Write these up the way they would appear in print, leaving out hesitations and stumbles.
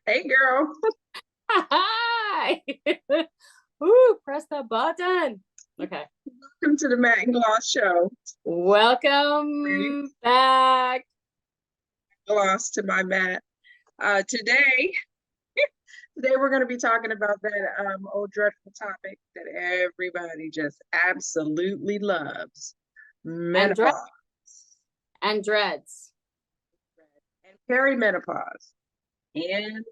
Hey, girl. Hi. Ooh, press the button. Okay. Welcome to the Matt and Gloss Show. Bring Welcome back. gloss to my Matt. Today we're going to be talking about that old dreadful topic that everybody just absolutely loves: And dread menopause and dreads. and perimenopause, and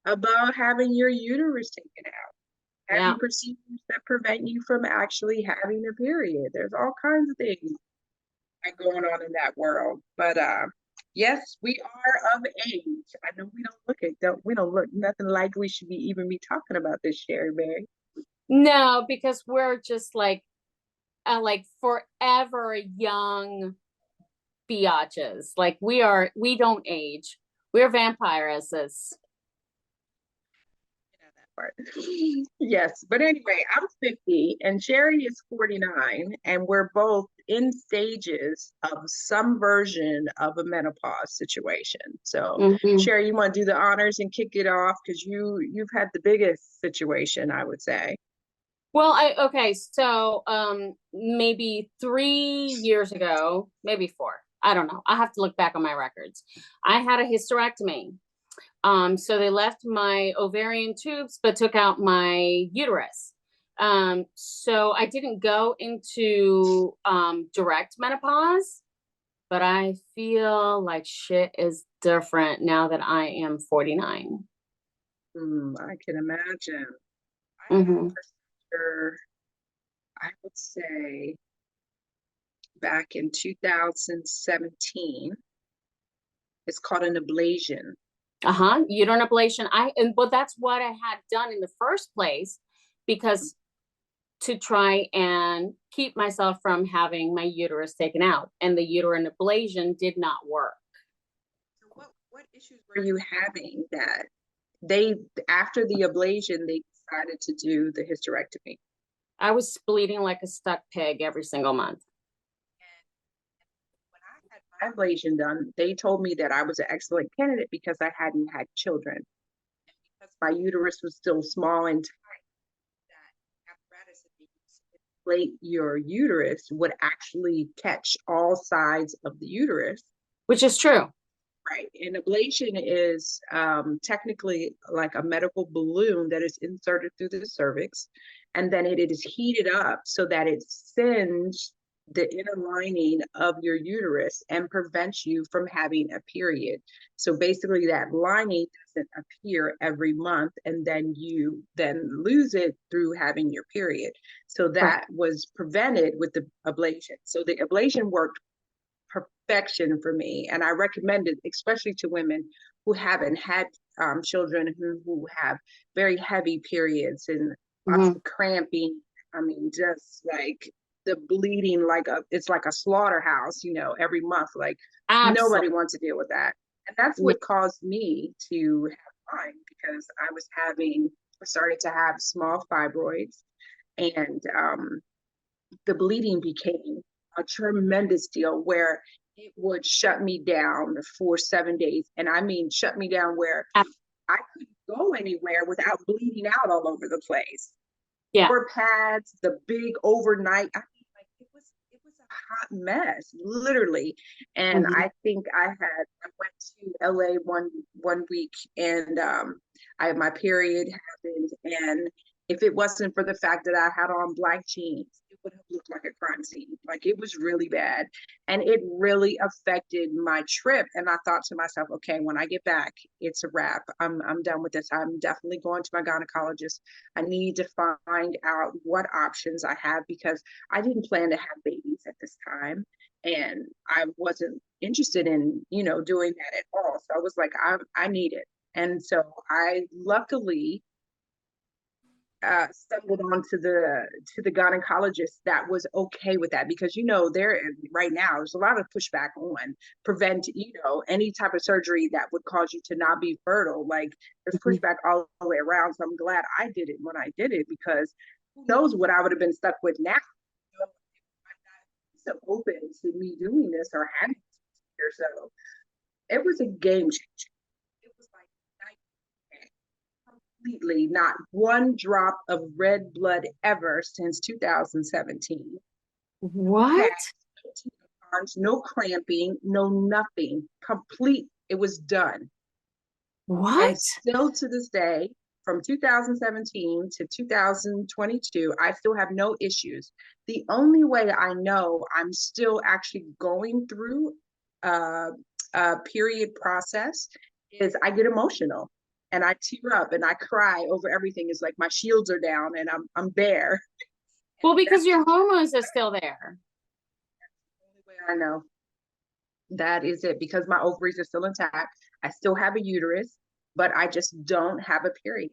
about having your uterus taken out, Yeah. having procedures that prevent you from actually having a period. There's all kinds of things going on in that world. But yes, we are of age. I know we don't look nothing like we should be even be talking about this, Sherry Berry. No, because we're just like forever young biatches. Like we don't age. We're vampiresses. Yeah, that part. Yes, but anyway, I'm 50 and Sherry is 49, and we're both in stages of some version of a menopause situation. So, Mhm. Sherry, you want to do the honors and kick it off because you've had the biggest situation, I would say. Well, okay, so maybe 3 years ago, maybe four. I don't know. I have to look back on my records. I had a hysterectomy. So they left my ovarian tubes, but took out my uterus. So I didn't go into direct menopause, but I feel like shit is different now that I am 49. I can imagine. I had a Hmm. procedure, I would say, back in 2017. It's called an ablation. Uh-huh. Uterine ablation. And well, that's what I had done in the first place because to try and keep myself from having my uterus taken out. And the uterine ablation did not work. So what issues were you having that they after the ablation they decided to do the hysterectomy? I was bleeding like a stuck pig every single month. When I had my ablation done, they told me that I was an excellent candidate because I hadn't had children. And because my uterus was still small and tight, that apparatus that they use to inflate your uterus would actually catch all sides of the uterus. Which is true. Right. And ablation is technically like a medical balloon that is inserted through the cervix, and then it is heated up so that it sends the inner lining of your uterus and prevents you from having a period. So basically, that lining doesn't appear every month, and then you then lose it through having your period. So Right. that was prevented with the ablation. So the ablation worked perfection for me. And I recommend it, especially to women who haven't had children who have very heavy periods and lots Mhm. of cramping. I mean, just like the bleeding, it's like a slaughterhouse, every month. Like Absolutely. nobody wants to deal with that. And that's No. what caused me to have mine because I started to have small fibroids, and the bleeding became a tremendous deal where it would shut me down for 7 days. And I mean, shut me down where I couldn't go anywhere without bleeding out all over the place. Yeah. Floor pads, the big overnight. I mean, like it was a hot mess, literally. And Mhm. I went to LA one week, and I my period happened, and if it wasn't for the fact that I had on black jeans, it would have looked like a crime scene. Like it was really bad. And it really affected my trip. And I thought to myself, okay, when I get back, it's a wrap. I'm done with this. I'm definitely going to my gynecologist. I need to find out what options I have because I didn't plan to have babies at this time. And I wasn't interested in, doing that at all. So I was like, I need it. And so I luckily stumbled onto the gynecologist that was okay with that because there right now there's a lot of pushback on prevent any type of surgery that would cause you to not be fertile. Like there's Mhm. pushback all the way around, so I'm glad I did it when I did it because who knows what I would have been stuck with now. I'm not so open to me doing this or having this here. So it was a game changer. It was like completely, not one drop of red blood ever since 2017. Had What? no tampons, no cramping, no nothing. Complete, it was done. And What? still to this day, from 2017 to 2022, I still have no issues. The only way I know I'm still actually going through uh, a period process is I get emotional and I tear up and I cry over everything. It's like my shields are down and I'm bare. And Well, because that's your hormones are still there. the only way I know. That is it, because my ovaries are still intact. I still have a uterus, but I just don't have a period.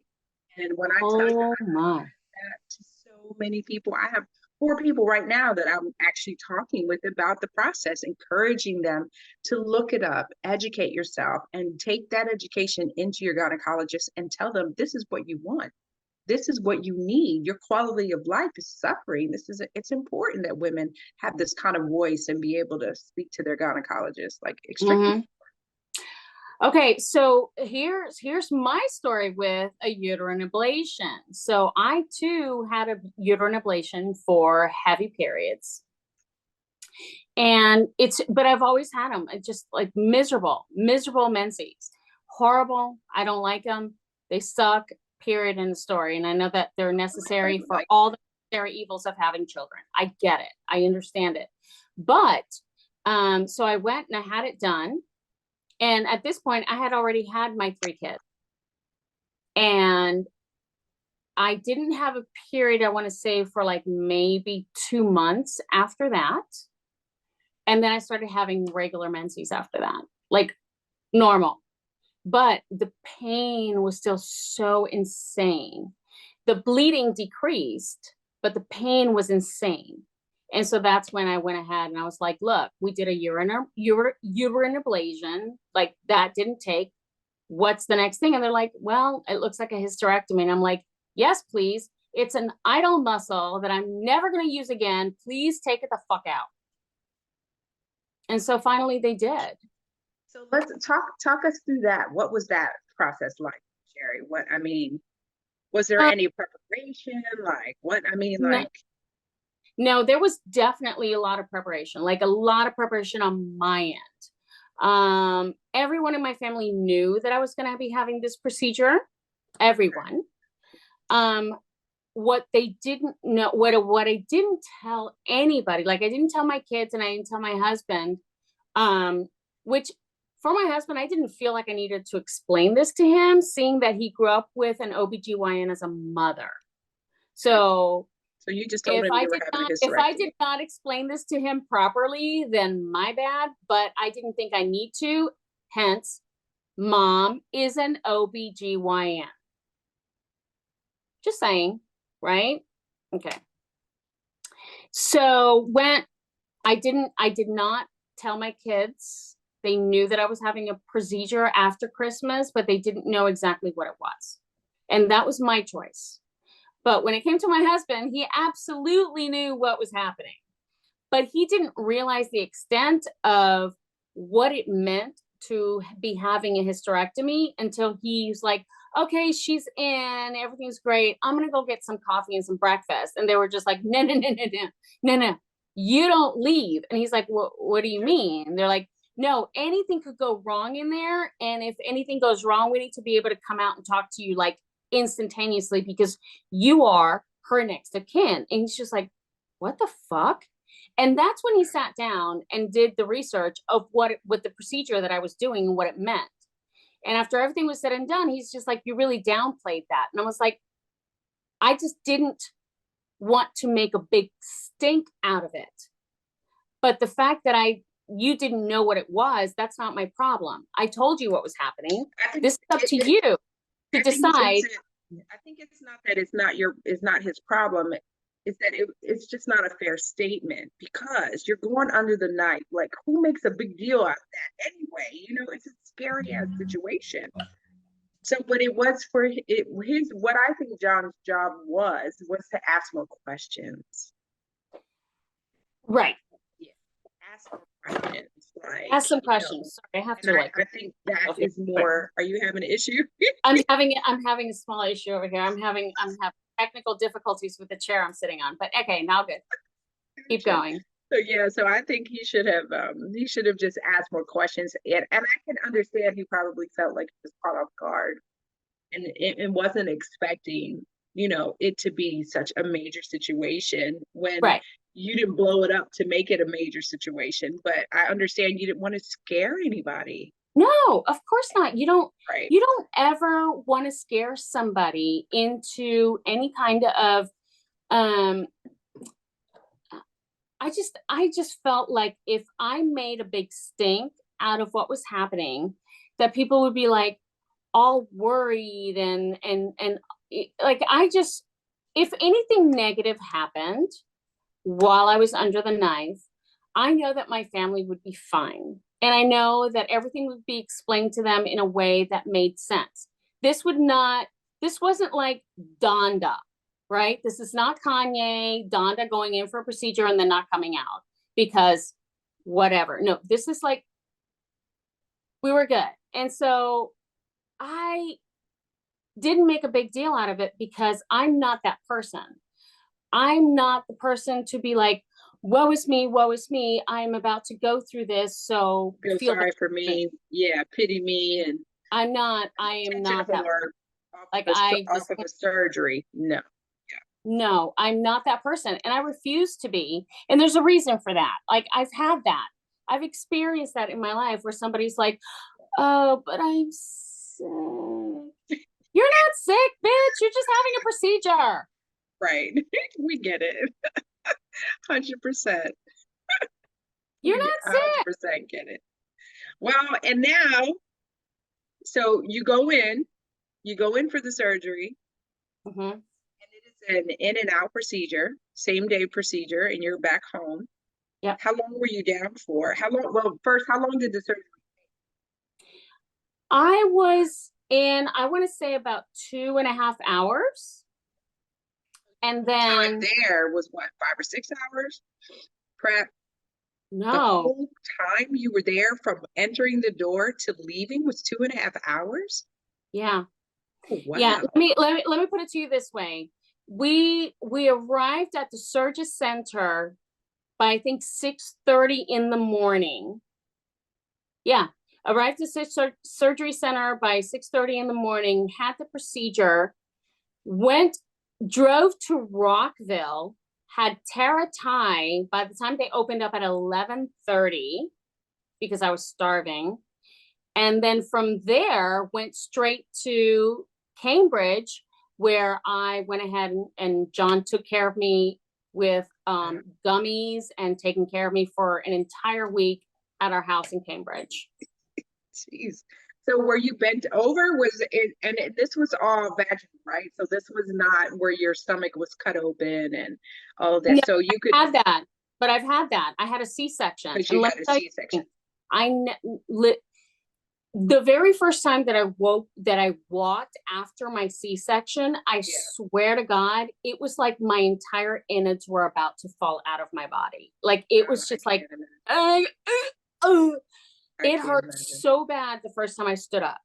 And when I tell you Oh my. that to so many people, I have 4 people right now that I'm actually talking with about the process, encouraging them to look it up, educate yourself, and take that education into your gynecologist and tell them this is what you want. This is what you need. Your quality of life is suffering. It's important that women have this kind of voice and be able to speak to their gynecologist, like extremely. Mhm. Okay, so here's my story with a uterine ablation. So I too had a uterine ablation for heavy periods. And but I've always had them. It's just like miserable menses. Horrible. I don't like them. They suck, period, in the story. And I know that they're necessary for all the necessary evils of having children. I get it. I understand it. But so I went and I had it done. And at this point, I had already had my 3 kids. And I didn't have a period, I want to say, for like maybe 2 months after that. And then I started having regular menses after that, like normal. But the pain was still so insane. The bleeding decreased, but the pain was insane. And so that's when I went ahead and I was like, look, we did a uterine ablation. Like that didn't take. What's the next thing? And they're like, well, it looks like a hysterectomy. And I'm like, yes, please. It's an idle muscle that I'm never going to use again. Please take it the fuck out. And so finally they did. So let's talk us through that. What was that process like, Sherry? What I mean, was there any preparation? Like what I mean, No, like no, there was definitely a lot of preparation, like a lot of preparation on my end. Everyone in my family knew that I was going to be having this procedure. Everyone. What they didn't know, what I didn't tell anybody, like I didn't tell my kids and I didn't tell my husband, which for my husband, I didn't feel like I needed to explain this to him, seeing that he grew up with an OBGYN as a mother. So so you just told him you were having a if I hysterectomy. did not explain this to him properly, then my bad, but I didn't think I need to. Hence, mom is an OBGYN. Just saying, right? Okay. So when I did not tell my kids. They knew that I was having a procedure after Christmas, but they didn't know exactly what it was. And that was my choice. But when it came to my husband, he absolutely knew what was happening. But he didn't realize the extent of what it meant to be having a hysterectomy until he's like, okay, she's in, everything's great. I'm going to go get some coffee and some breakfast. And they were just like, no, no, no, no, no, no, no, you don't leave. And he's like, well, what do you mean? And they're like, no, anything could go wrong in there. And if anything goes wrong, we need to be able to come out and talk to you like instantaneously because you are her next of kin. And he's just like, what the fuck? And that's when he sat down and did the research of what the procedure that I was doing and what it meant. And after everything was said and done, he's just like, you really downplayed that. And I was like, I just didn't want to make a big stink out of it. But the fact that you didn't know what it was, that's not my problem. I told you what was happening. This is up to you to decide. I think it's not that it's not his problem. It's that it's just not a fair statement because you're going under the knife. Like, who makes a big deal out of that anyway? You know, it's a scary ass situation. So, but it was for his what I think John's job was to ask more questions. Right. Yeah, ask more questions. like, Ask some you know, questions. Sorry, I have and to like. I think that Okay. is more, are you having an issue? I'm having a small issue over here. I'm having technical difficulties with the chair I'm sitting on. But okay, now good. Keep going. So yeah, so I think he should have just asked more questions, and I can understand he probably felt like he was caught off guard and wasn't expecting, you know, it to be such a major situation when Right. you didn't blow it up to make it a major situation. But I understand you didn't want to scare anybody, No, of course not. right? You don't ever want to scare somebody into any kind of um I just felt like if I made a big stink out of what was happening, that people would be like all worried and like I just if anything negative happened while I was under the knife, I know that my family would be fine. And I know that everything would be explained to them in a way that made sense. This would not, this wasn't like Donda, right? This is not Kanye, Donda going in for a procedure and then not coming out because whatever. No, this is like, we were good. And so I didn't make a big deal out of it because I'm not that person. I'm not the person to be like, woe is me, woe is me. I'm about to go through this. So Feel feel bad sorry for for me. me, yeah, pity me, and I am attention not that, whore like, I off just, of a surgery. No, no, I'm not that person. And I refuse to be. And there's a reason for that. Like, I've had that. I've experienced that in my life where somebody's like, oh, but I'm sick. You're not sick, bitch. You're just having a procedure. right. We get it. 100%. You're We not sick. 100% get it. Well, and now, so you go in for the surgery, Mm-hmm. and it is an in and out procedure, same day procedure, and you're back home. Yep. How long were you down for? How long? Well, first, how long did the surgery? I was in, I want to say about 2.5 hours. And Time then, there was what, 5 or 6 hours? Prep. The no, whole time you were there from entering the door to leaving was 2.5 hours? yeah. Oh, Yeah. wow. Let me put it to you this way. We arrived at the Surgery Center by I think 6:30 in the morning. Yeah. Arrived at the surgery center by 6:30 in the morning, had the procedure, went, drove to Rockville, had Tara Thai by the time they opened up at 11:30 because I was starving. And then from there went straight to Cambridge, where I went ahead and John took care of me with gummies and taking care of me for an entire week at our house in Cambridge. Jeez. So were you bent over? Was it, and this was all vaginal, right? So this was not where your stomach was cut open and all of No, that. So you could, I've had that, but I've had that. I had a C-section. because And you let had me a tell you C-section. something. The very first time that I walked after my C-section, I Yeah. swear to God, it was like my entire innards were about to fall out of my body. Like it was just like, uh, it hurt Imagine. so bad the first time I stood up.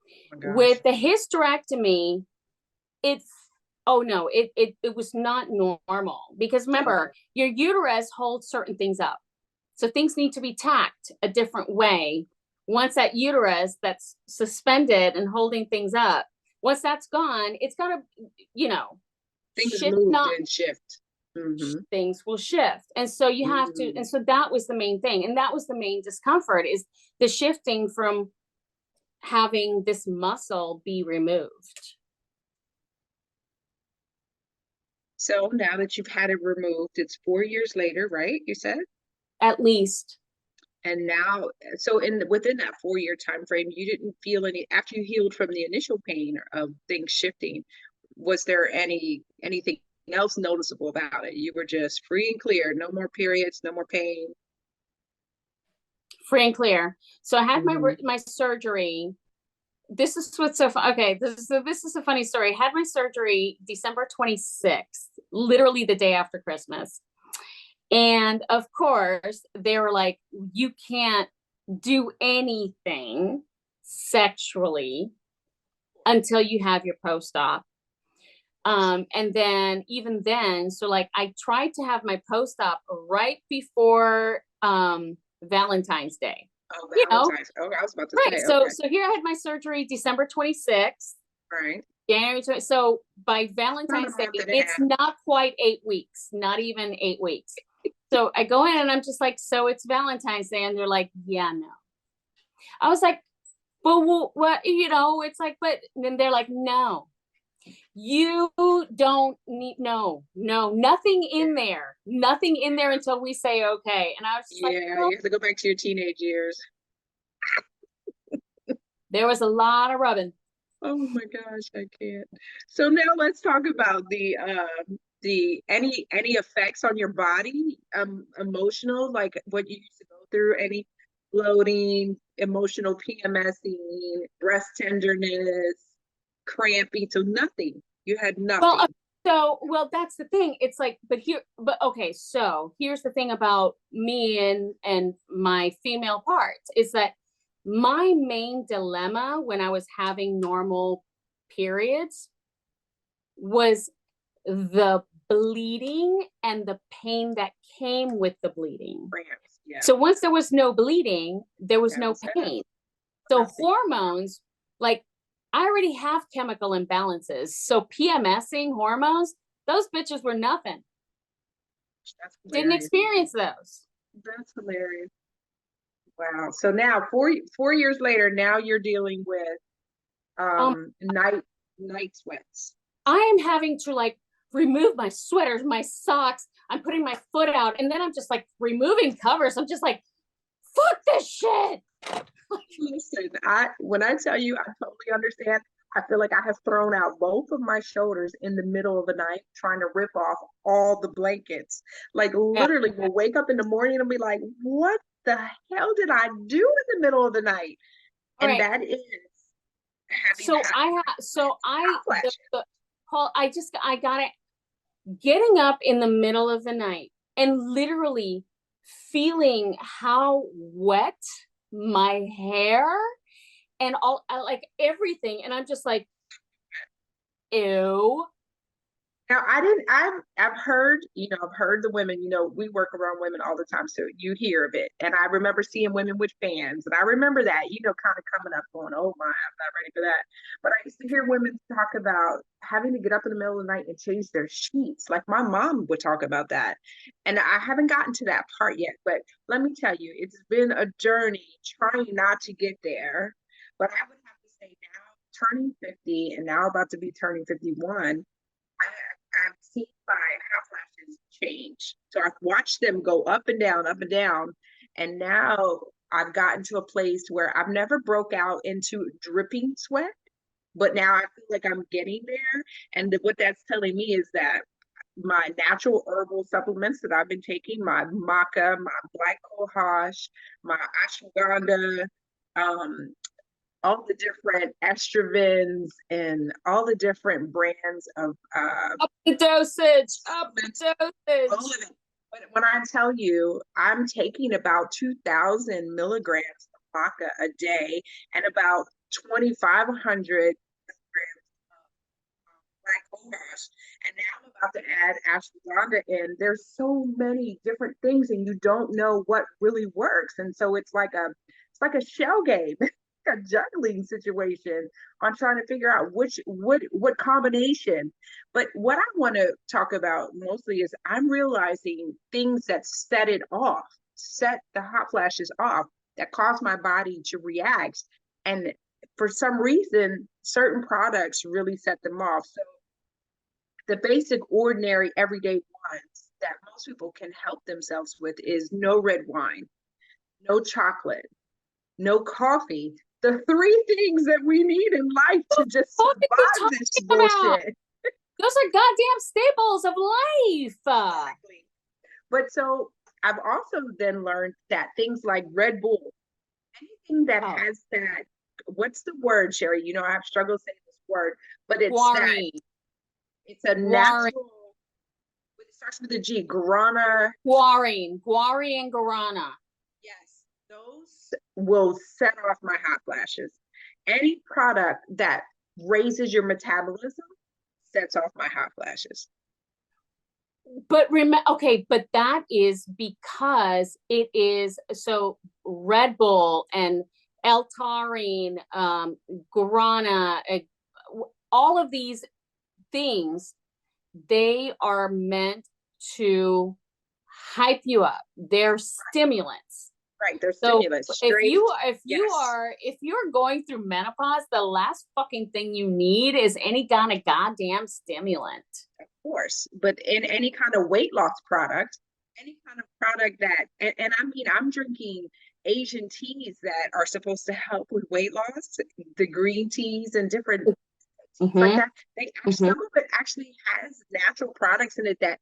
Oh my gosh. With the hysterectomy, it's, oh no, it was not normal because remember, your uterus holds certain things up. So things need to be tacked a different way. Once that uterus that's suspended and holding things up, once that's gone, it's got to, Things shift, moved not and shift. Mm-hmm. things will shift. And so you have to, and so that was the main thing. And that was the main discomfort is the shifting from having this muscle be removed. So now that you've had it removed, it's 4 years later, right? You said? At least. And now, so within that 4 year time frame, you didn't feel any after you healed from the initial pain of things shifting. Was there anything else noticeable about it? You were just free and clear, no more periods, no more pain. Free and clear. So I had my surgery. This is what's so fun. Okay, this is a funny story. I had my surgery December 26th, literally the day after Christmas. And of course, they were like, you can't do anything sexually until you have your post-op. And then even then, so like I tried to have my post-op right before Valentine's Day. Oh, You know, Valentine's. Oh, I was about to right. say, So okay. so here I had my surgery December 26th. Right. January 20, so by About a Valentine's Day, month and a it's half. not quite 8 weeks, not even 8 weeks. So I go in and I'm just like, so it's Valentine's Day. And they're like, yeah, no. I was like, well, what, it's like, but then they're like, no, you don't need, no, nothing in there, nothing in there until we say okay. And I was just like, Yeah, well, you have to go back to your teenage years. there was a lot of rubbing. Oh my gosh, I can't. So now let's talk about the any effects on your body, emotional, like what you used to go through, any bloating, emotional PMSing, breast tenderness, cramping, so nothing. You had Well, nothing. well, that's the thing. It's like, but okay. So here's the thing about me and my female parts is that my main dilemma when I was having normal periods was the bleeding and the pain that came with the bleeding. Cramps, yeah. So once there was no bleeding, there was That no was that. pain. So Nothing. hormones, like I already have chemical imbalances. So PMSing hormones, those bitches were nothing. That's Didn't hilarious. experience those. That's hilarious. Wow. So now 4 years later, now you're dealing with Um, night sweats. I am having to like remove my sweaters, my socks. I'm putting my foot out, and then I'm just like removing covers. I'm just like, fuck this shit. Listen, when I tell you I totally understand, I feel like I have thrown out both of my shoulders in the middle of the night trying to rip off all the blankets. Like Yeah. literally we'll wake up in the morning and be like, what the hell did I do in the middle of the night? All And right. that is having So I have. So hot flashes. Paul. I got it. Getting up in the middle of the night and literally feeling how wet my hair and all like everything, and I'm just like, ew. Now I didn't I've heard, I've heard the women, we work around women all the time, so you hear of it. And I remember seeing women with fans, and I remember that, kind of coming up going, oh my, I'm not ready for that. But I used to hear women talk about having to get up in the middle of the night and change their sheets. Like my mom would talk about that. And I haven't gotten to that part yet, but let me tell you, it's been a journey trying not to get there. But I would have to say now turning 50 and now about to be turning 51, I've seen my hot flashes change. So I've watched them go up and down. And now I've gotten to a place where I've never broke out into dripping sweat, but now I feel like I'm getting there. And what that's telling me is that my natural herbal supplements that I've been taking, my maca, my black cohosh, my ashwagandha, um, all the different estrovens and all the different brands of Up the dosage, up the all of dosage. it. But when I tell you, I'm taking about 2,000 milligrams of maca a day and about 2,500 milligrams of black cohosh. And now I'm about to add ashwagandha in. There's so many different things, and you don't know what really works. And so it's like a shell game. A juggling situation on trying to figure out what combination. But what I want to talk about mostly is I'm realizing things that set the hot flashes off, that cause my body to react. And for some reason, certain products really set them off. So the basic, ordinary, everyday ones that most people can help themselves with is no red wine, no chocolate, no coffee. The three things that we need in life to just What are you survive this talking about? bullshit. Those are goddamn staples of life. Exactly. But so I've also then learned that things like Red Bull, anything that Oh, has that, what's the word, Sherry? I've struggled saying this word, but it's guarine, it's a guarine. natural, starts with a G. Guarana. Guarine and guarana. Yes, those will set off my hot flashes. Any product that raises your metabolism sets off my hot flashes. But okay, but that is because it is so Red Bull and L-taurine, guarana, all of these things, they are meant to hype you up. They're stimulants. Right, they're So stimulants. if you're going through menopause, the last fucking thing you need is any kind of goddamn stimulant. Of course, but in any kind of weight loss product, any kind of product that, and I mean, I'm drinking Asian teas that are supposed to help with weight loss, the green teas and different teas like that. Some of it actually has natural products in it that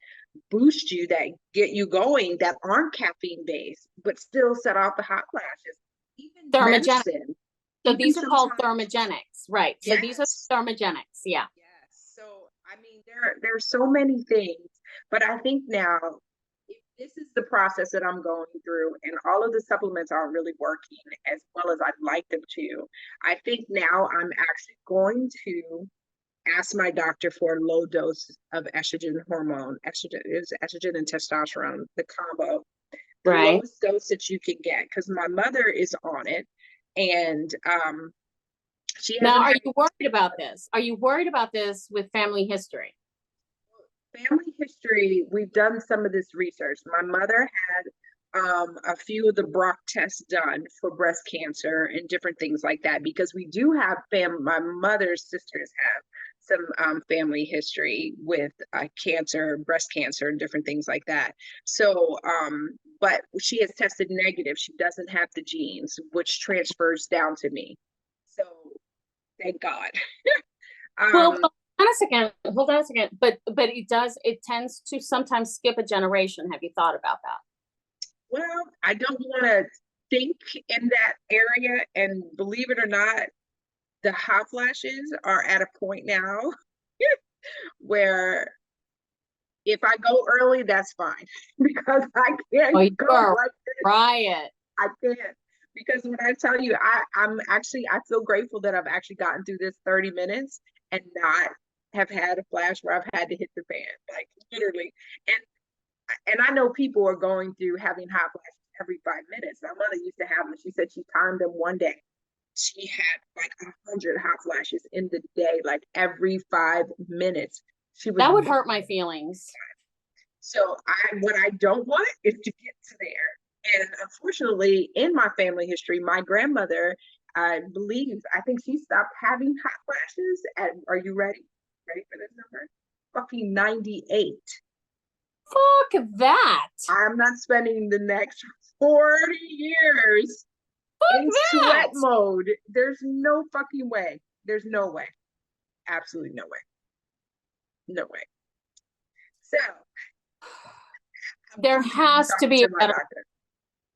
boost you, that get you going, that aren't caffeine based, but still set off the hot flashes. Even medicine. So these are called thermogenics, right? So yes. These are thermogenics, yeah. Yes. So I mean, there's so many things, but I think now, if this is the process that I'm going through, and all of the supplements aren't really working as well as I'd like them to, I think now I'm actually going to asked my doctor for a low dose of estrogen hormone. Estrogen is estrogen and testosterone, the combo, the lowest dose that you can get, because my mother is on it, and she has. Now, are you worried about this? Are you worried about this with family history? Family history, we've done some of this research. My mother had a few of the Brock tests done for breast cancer and different things like that, because we do have my mother's sisters have some family history with cancer, breast cancer, and different things like that. So, but she has tested negative. She doesn't have the genes, which transfers down to me. So, thank God. Well, hold on a second. But it tends to sometimes skip a generation. Have you thought about that? Well, I don't want to think in that area, and believe it or not, the hot flashes are at a point now where if I go early, that's fine, because I can't go like this. Riot. I can't, because when I tell you, I feel grateful that I've actually gotten through this 30 minutes and not have had a flash where I've had to hit the fan, like literally. And I know people are going through having hot flashes every 5 minutes. My mother used to have them. She said she timed them one day. She had like 100 hot flashes in the day, like every 5 minutes. That would hurt my feelings. So what I don't want is to get to there. And unfortunately, in my family history, my grandmother, I think she stopped having hot flashes at, are you ready? Ready for this number? Fucking 98. Fuck that. I'm not spending the next 40 years in sweat mode. There's no fucking way. There's no way. Absolutely no way. No way. So there has to be a better way.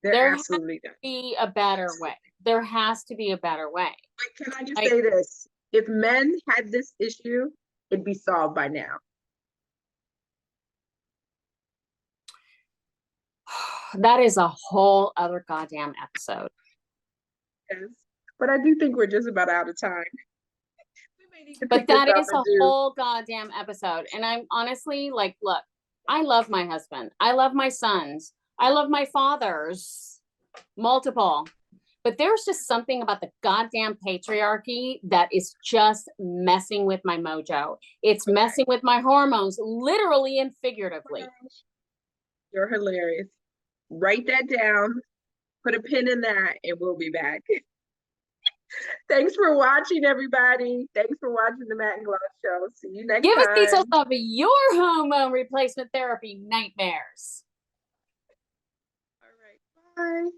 There absolutely has to be a better way. There has to be a better way. But can I just say this? If men had this issue, it'd be solved by now. That is a whole other goddamn episode. Yes. But I do think we're just about out of time. But that is a whole goddamn episode. And I'm honestly like, look, I love my husband. I love my sons. I love my fathers. Multiple. But there's just something about the goddamn patriarchy that is just messing with my mojo. It's messing with my hormones, literally and figuratively. You're hilarious. Write that down. Put a pin in that, and we'll be back. Thanks for watching, everybody. Thanks for watching the Matt and Gloss Show. See you next time. Give us details of your hormone replacement therapy nightmares. All right. Bye.